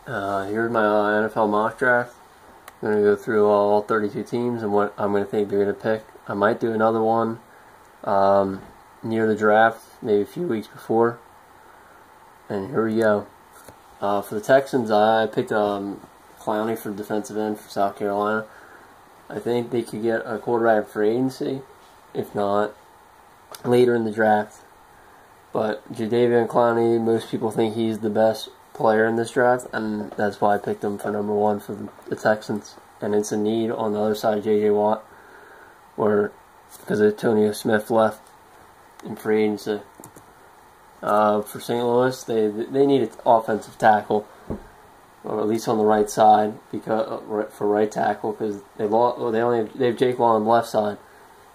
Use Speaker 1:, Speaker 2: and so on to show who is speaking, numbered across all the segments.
Speaker 1: Here's my NFL mock draft. I'm going to go through all 32 teams and what I'm going to think they're going to pick. I might do another one near the draft, maybe a few weeks before. And here we go. For the Texans, I picked Clowney for defensive end for South Carolina. I think they could get a quarterback for agency, if not later in the draft. But Jadeveon Clowney, most people think he's the best player in this draft, and that's why I picked him for number 1 for the Texans. And it's a need on the other side of J.J. Watt, because Antonio Smith left in free agency. For St. Louis, they need an offensive tackle, or at least on the right side, because for right tackle, because they have Jake Law on the left side,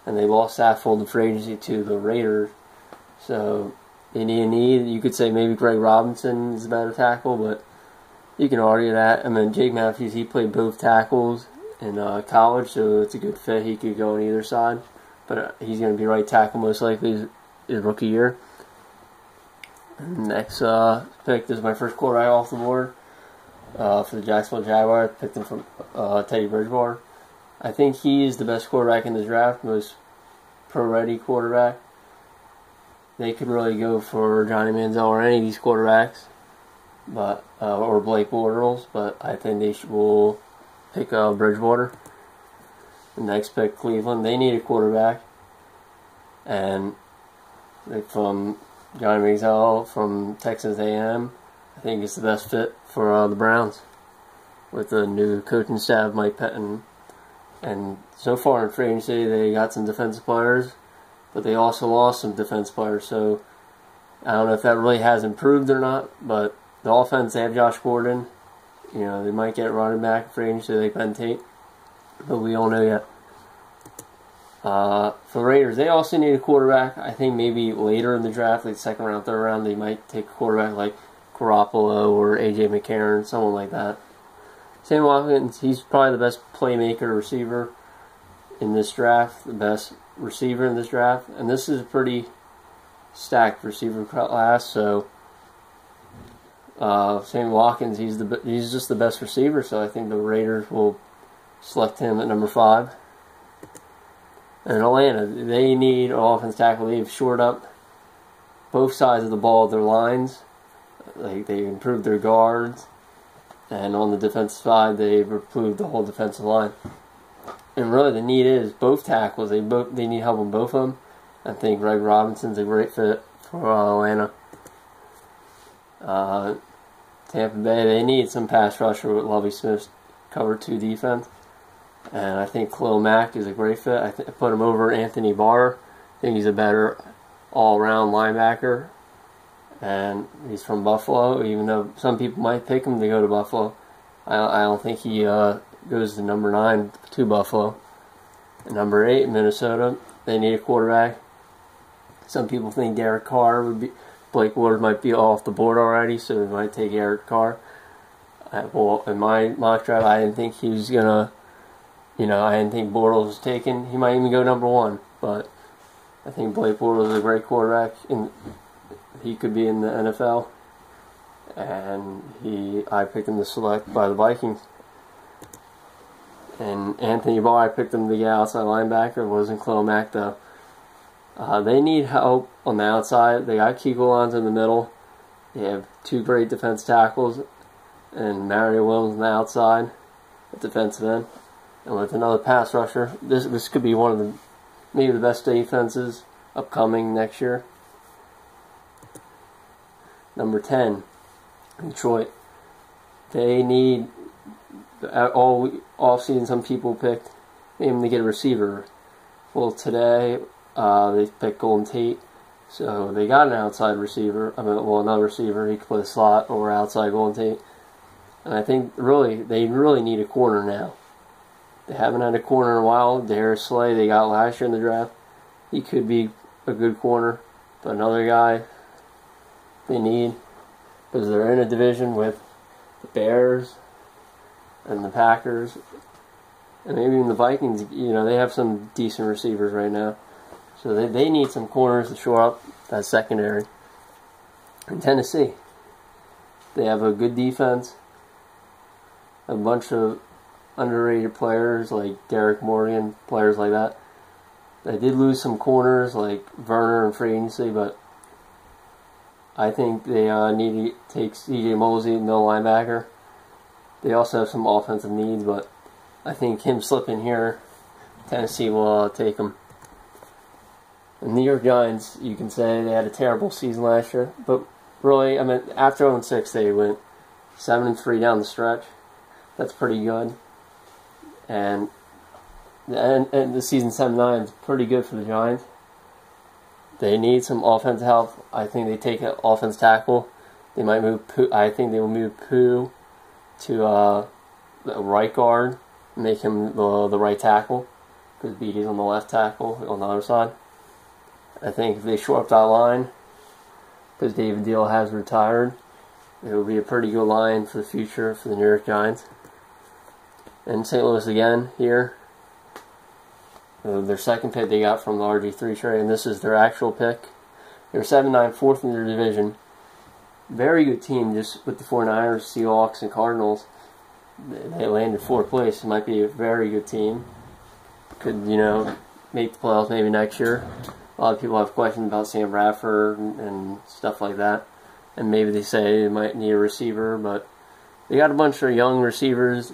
Speaker 1: and they lost Saffold in free agency to the Raiders. So they need a need. You could say maybe Greg Robinson is a better tackle, but you can argue that. I mean, Jake Matthews, he played both tackles in college, so it's a good fit. He could go on either side, but he's going to be right tackle most likely his rookie year. Next pick, this is my first quarterback off the board for the Jacksonville Jaguars. I picked him from Teddy Bridgewater. I think he is the best quarterback in the draft, most pro-ready quarterback. They could really go for Johnny Manziel or any of these quarterbacks, but or Blake Bortles, but I think they will pick Bridgewater. The next pick, Cleveland. They need a quarterback, and from Johnny Manziel from Texas A&M, I think it's the best fit for the Browns with the new coaching staff, Mike Pettin. And so far in free agency, they got some defensive players, but they also lost some defense players. So I don't know if that really has improved or not. But the offense, they have Josh Gordon. You know, they might get running back in free agency, like Ben Tate, but we don't know yet. For the Raiders, they also need a quarterback. I think maybe later in the draft, like second round, third round, they might take a quarterback like Garoppolo or A.J. McCarron, someone like that. Sam Watkins, he's probably the best playmaker receiver in this draft, the best receiver in this draft. And this is a pretty stacked receiver class, so Sam Watkins, he's just the best receiver, so I think the Raiders will select him at number 5. And Atlanta, they need an offensive tackle. They've shored up both sides of the ball of their lines. Like, they improved their guards. And on the defensive side, they've improved the whole defensive line. And really, the need is both tackles. They need help on both of them. I think Greg Robinson's a great fit for Atlanta. Tampa Bay, they need some pass rusher with Lovie Smith's cover 2 defense. And I think Khalil Mack is a great fit. I put him over Anthony Barr. I think he's a better all-around linebacker. And he's from Buffalo, even though some people might pick him to go to Buffalo. I don't think he goes to number 9 to Buffalo. And number 8, Minnesota, they need a quarterback. Some people think Derek Carr would be. Blake Bortles might be off the board already, so they might take Derek Carr. Well, in my mock draft, I didn't think he was gonna. I didn't think Bortles was taken. He might even go number 1, but I think Blake Bortles is a great quarterback, and he could be in the NFL. And I picked him to select by the Vikings. And Anthony Barr, I picked him to get outside linebacker. It wasn't Khalil Mack, though. They need help on the outside. They got Kiko Alonso in the middle. They have 2 great defense tackles, and Mario Williams on the outside at defensive end. And with another pass rusher, this could be one of maybe the best defenses upcoming next year. Number 10, Detroit. They need, all offseason, some people picked him to get a receiver. Well, today they picked Golden Tate, so they got an outside receiver. Another receiver. He could play a slot or outside Golden Tate. And I think they really need a corner now. They haven't had a corner in a while. Darius Slay, they got last year in the draft. He could be a good corner, but another guy they need, because they're in a division with the Bears and the Packers, and maybe even the Vikings. They have some decent receivers right now, so they need some corners to shore up that secondary. In Tennessee, they have a good defense. a bunch of underrated players like Derek Morgan, players like that. They did lose some corners like Werner and free agency, but I think they need to take C.J. Mosley, no linebacker. They also have some offensive needs, but I think him slipping here, Tennessee will take him. The New York Giants, you can say they had a terrible season last year, but really, I mean, after 0-6, they went 7-3 down the stretch. That's pretty good. And the season 7-9 is pretty good for the Giants. They need some offensive help. I think they take an offense tackle. They might move. I think they will move Pooh to the right guard, make him the right tackle, because Beattie's on the left tackle on the other side. I think if they shore up that line, because David Deal has retired, it will be a pretty good line for the future for the New York Giants. And St. Louis again here. Their second pick they got from the RG3 trade, and this is their actual pick. They're 7-9, fourth in their division. Very good team, just with the 49ers, Seahawks, and Cardinals. They landed fourth place. It might be a very good team. Could, make the playoffs maybe next year. A lot of people have questions about Sam Bradford and stuff like that. And maybe they say they might need a receiver, but they got a bunch of young receivers.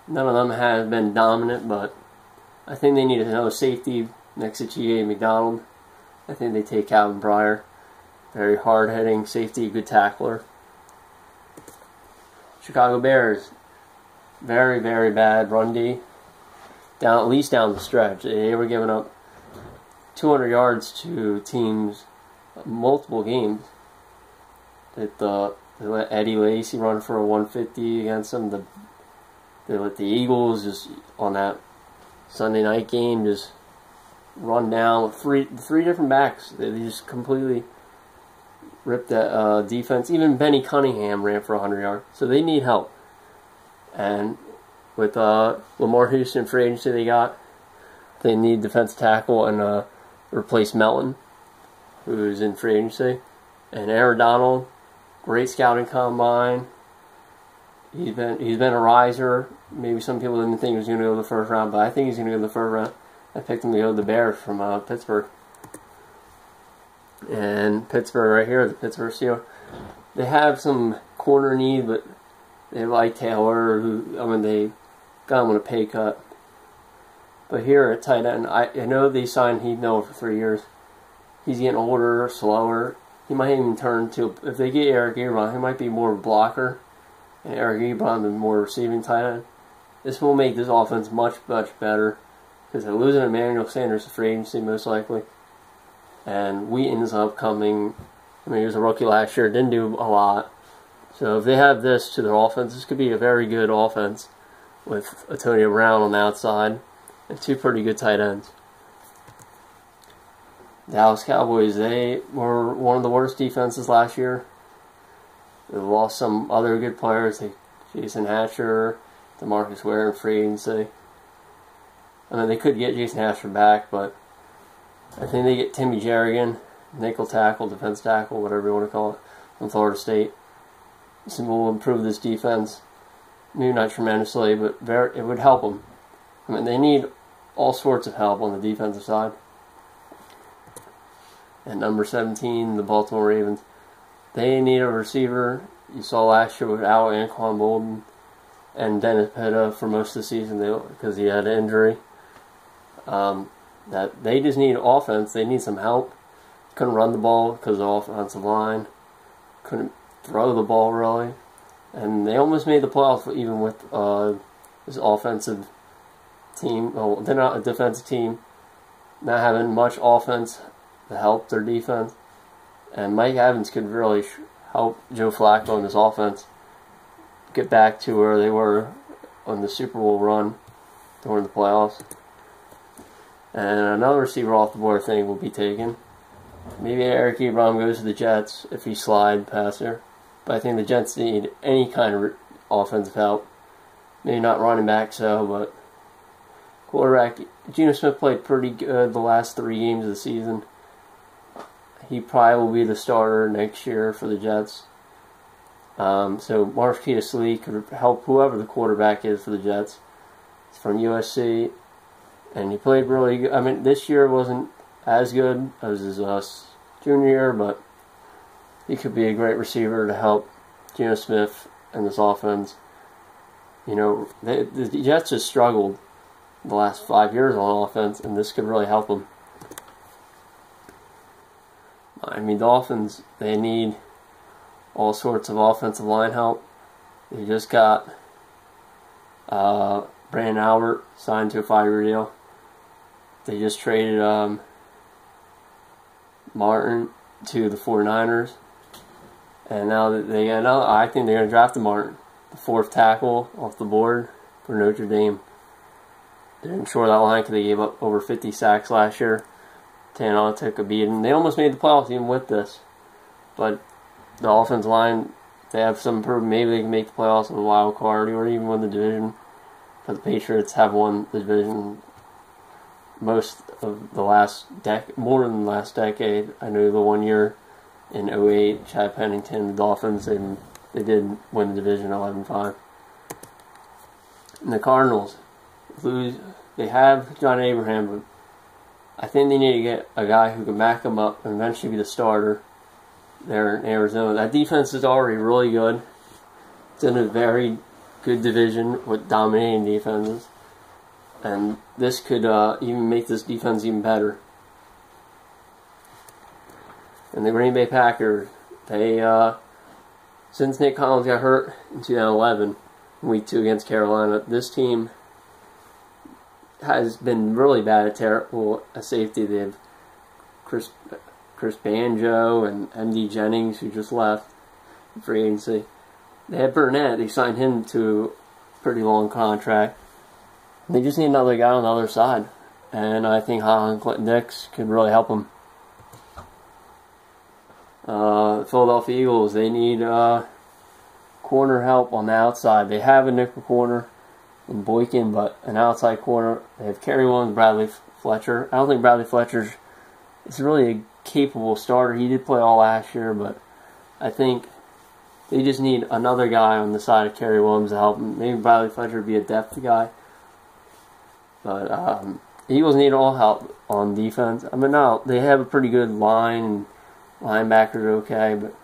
Speaker 1: None of them have been dominant, but I think they need another safety next to G.A. McDonald. I think they take Calvin Pryor. Very hard-hitting safety, good tackler. Chicago Bears, very, very bad run D. At least down the stretch. They were giving up 200 yards to teams multiple games. They let Eddie Lacy run for a 150 against them. They let the Eagles just on that Sunday night game just run down with three different backs. They just completely ripped that defense. Even Benny Cunningham ran for 100 yards. So they need help. And with Lamar Houston free agency they need defensive tackle and replace Melton, who's in free agency. And Aaron Donald, great scouting combine. He's been a riser. Maybe some people didn't think he was going to go to the first round, but I think he's going to go to the first round. I picked him to go to the Bears from Pittsburgh. And Pittsburgh right here, the Pittsburgh Steelers. They have some corner need, but they like Taylor, they got him on a pay cut. But here at tight end, I know they signed Heath Miller for 3 years. He's getting older, slower. He might even turn to, if they get Eric Ebron, he might be more of a blocker. And Eric Ebron, the more receiving tight end. This will make this offense much, much better. Because they're losing Emmanuel Sanders to free agency, most likely. And Wheaton is upcoming. He was a rookie last year, didn't do a lot. So if they have this to their offense, this could be a very good offense with Antonio Brown on the outside and two pretty good tight ends. Dallas Cowboys, they were one of the worst defenses last year. They lost some other good players like Jason Hatcher, DeMarcus Ware, and free agency. They could get Jason Hatcher back, but I think they get Timmy Jerrigan, nickel tackle, defense tackle, whatever you want to call it, from Florida State. This will improve this defense. Maybe not tremendously, but it would help them. They need all sorts of help on the defensive side. And number 17, the Baltimore Ravens. They need a receiver. You saw last year without Anquan Bolden and Dennis Pitta for most of the season because he had an injury. That they just need offense. They need some help. Couldn't run the ball because of the offensive line. Couldn't throw the ball really. And they almost made the playoffs even with this offensive team. Well, they're not a defensive team. Not having much offense to help their defense. And Mike Evans could really help Joe Flacco in this offense get back to where they were on the Super Bowl run during the playoffs. And another receiver off the board I think will be taken. Maybe Eric Ebron goes to the Jets if he slide past there. But I think the Jets need any kind of offensive help. Maybe not running back but quarterback. Geno Smith played pretty good the last 3 games of the season. He probably will be the starter next year for the Jets. So Marquise Lee could help whoever the quarterback is for the Jets. He's from USC, and he played really good. I mean, this year wasn't as good as his junior year, but he could be a great receiver to help Geno Smith and this offense. You know, the Jets have struggled the last 5 years on offense, and this could really help them. I mean, Dolphins, they need all sorts of offensive line help. They just got Brandon Albert signed to a 5-year deal. They just traded Martin to the 49ers. And now that I think they're going to draft Martin, the 4th tackle off the board for Notre Dame. They didn't shore that line because they gave up over 50 sacks last year. Dennard took a beating. They almost made the playoffs even with this. But the offensive line, they have some improvement. Maybe they can make the playoffs with a wild card or even win the division. But the Patriots have won the division most of the last more than the last decade. I know the 1 year in 2008, Chad Pennington, the Dolphins, they did win the division 11-5. And the Cardinals they have John Abraham, but I think they need to get a guy who can back him up and eventually be the starter there in Arizona. That defense is already really good. It's in a very good division with dominating defenses. And this could even make this defense even better. And the Green Bay Packers, since Nick Collins got hurt in 2011, Week 2 against Carolina, this team has been really bad at safety. They have Chris Banjo and M.D. Jennings, who just left free agency. They had Burnett. They signed him to a pretty long contract. They just need another guy on the other side. And I think Holland Clinton Dix could really help them. Philadelphia Eagles, they need corner help on the outside. They have a nickel corner in Boykin, but an outside corner. They have Kerry Williams, Bradley Fletcher. I don't think Bradley Fletcher is really a capable starter. He did play all last year, but I think they just need another guy on the side of Kerry Williams to help him. Maybe Bradley Fletcher would be a depth guy. But the Eagles need all help on defense. I mean, no, they have a pretty good line, and linebackers are okay, but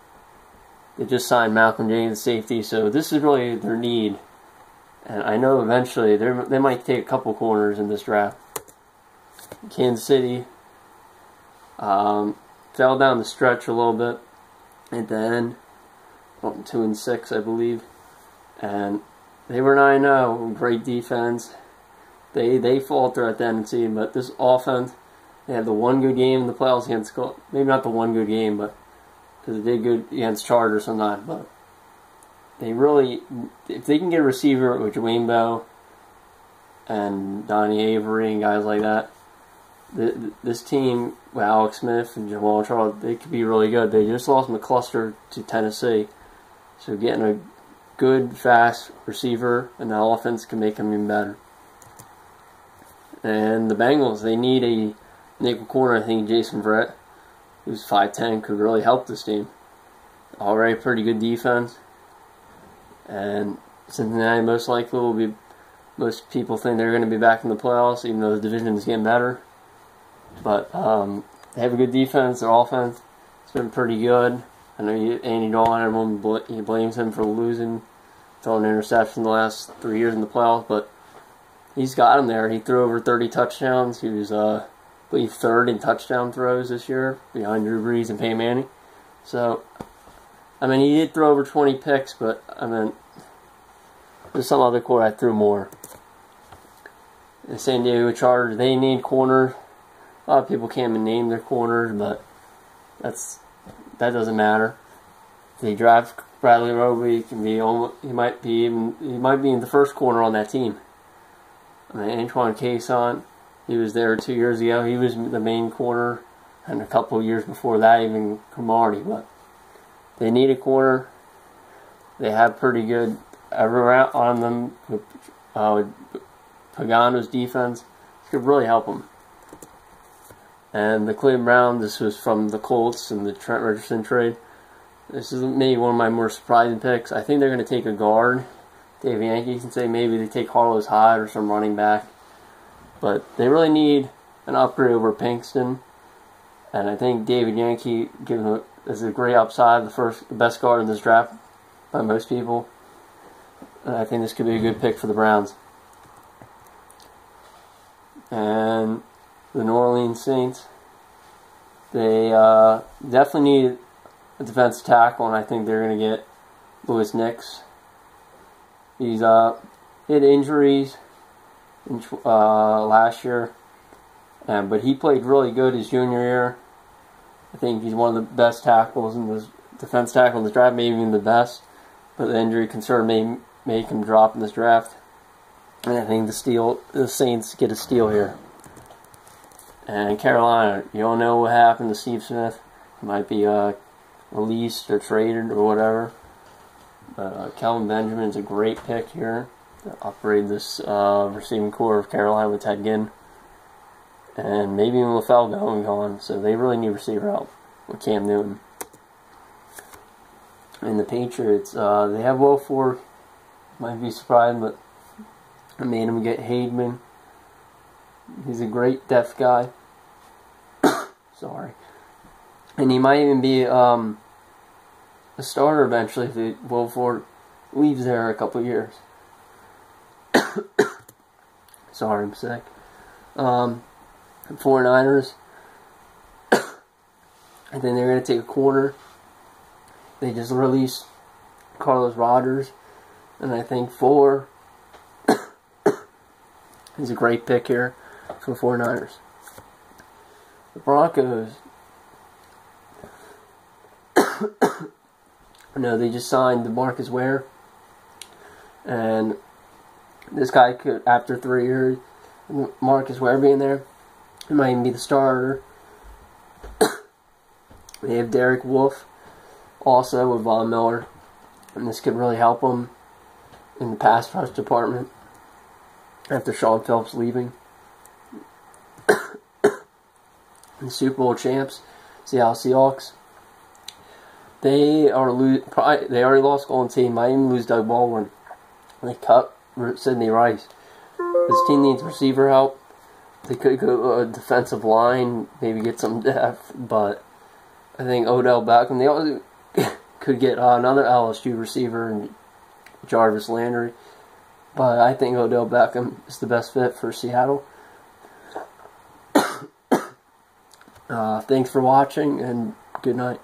Speaker 1: they just signed Malcolm James, safety, so this is really their need. And I know eventually they might take a couple corners in this draft. Kansas City fell down the stretch a little bit at the end, 2-6, I believe, and they were 9-0. Great defense. They falter at the end of the season, but this offense, they had the one good game in the playoffs against, maybe not the one good game, but because they did good against Chargers sometimes, but they really, if they can get a receiver with Dwayne Bowe and Donnie Avery and guys like that, this team with Alex Smith and Jamal Charles, they could be really good. They just lost McCluster to Tennessee, so getting a good, fast receiver and the offense can make them even better. And the Bengals, they need a nickel corner. I think Jason Verrett, who's 5'10", could really help this team. Already pretty good defense. And Cincinnati most likely will be, most people think they're going to be back in the playoffs, even though the division is getting better. But they have a good defense. Their offense has been pretty good. I know Andy Dalton, everyone blames him for losing, throwing an interception the last 3 years in the playoffs, but he's got him there. He threw over 30 touchdowns. He was, I believe, 3rd in touchdown throws this year, behind Drew Brees and Peyton Manning. So, I mean, he did throw over 20 picks, but, I mean, there's some other quarterback that threw more. The San Diego Chargers, they need corners. A lot of people can't even name their corners, but that doesn't matter. If they draft Bradley Roby, he might be in the first corner on that team. I mean, Antoine Cason, he was there 2 years ago. He was the main corner, and a couple of years before that, even Cromartie. But they need a corner. They have pretty good everywhere on them. With Pagano's defense, it could really help them. And the Cleveland Browns, this was from the Colts and the Trent Richardson trade. This is maybe one of my more surprising picks. I think they're going to take a guard. Dave Yankee can say maybe they take Carlos Hyde or some running back. But they really need an upgrade over Pinkston. And I think David Yankee is a great upside, the best guard in this draft by most people. And I think this could be a good pick for the Browns. And the New Orleans Saints, they definitely need a defensive tackle, and I think they're going to get Louis Nix. He's had injuries last year, but he played really good his junior year. I think he's one of the best tackles in this defense tackle in this draft, maybe even the best. But the injury concern may make him drop in this draft. And I think the Saints get a steal here. And Carolina, you don't know what happened to Steve Smith. He might be released or traded or whatever. But Kelvin Benjamin's a great pick here to upgrade this receiving core of Carolina with Ted Ginn. And maybe even LaFell gone, so they really need receiver help with Cam Newton. And the Patriots, they have Will Ford. Might be surprised, but I made him get Hademan. He's a great depth guy. Sorry. And he might even be a starter eventually if Will Ford leaves there a couple years. Sorry, I'm sick. 49ers. I think they're going to take a corner. They just released Carlos Rodgers. And I think 4 is a great pick here for the 49ers. The Broncos. No, they just signed DeMarcus Ware. And this guy could, after 3 years, Marcus Ware being there, he might even be the starter. They have Derek Wolfe also with Von Miller. And this could really help them in the pass rush department after Sean Phillips leaving. The Super Bowl champs, Seattle Seahawks. They already lost Golden Tate. Might even lose Doug Baldwin. They cut Sidney Rice. This team needs receiver help. They could go a defensive line, maybe get some depth, but I think Odell Beckham. They also could get another LSU receiver and Jarvis Landry, but I think Odell Beckham is the best fit for Seattle. Thanks for watching, and good night.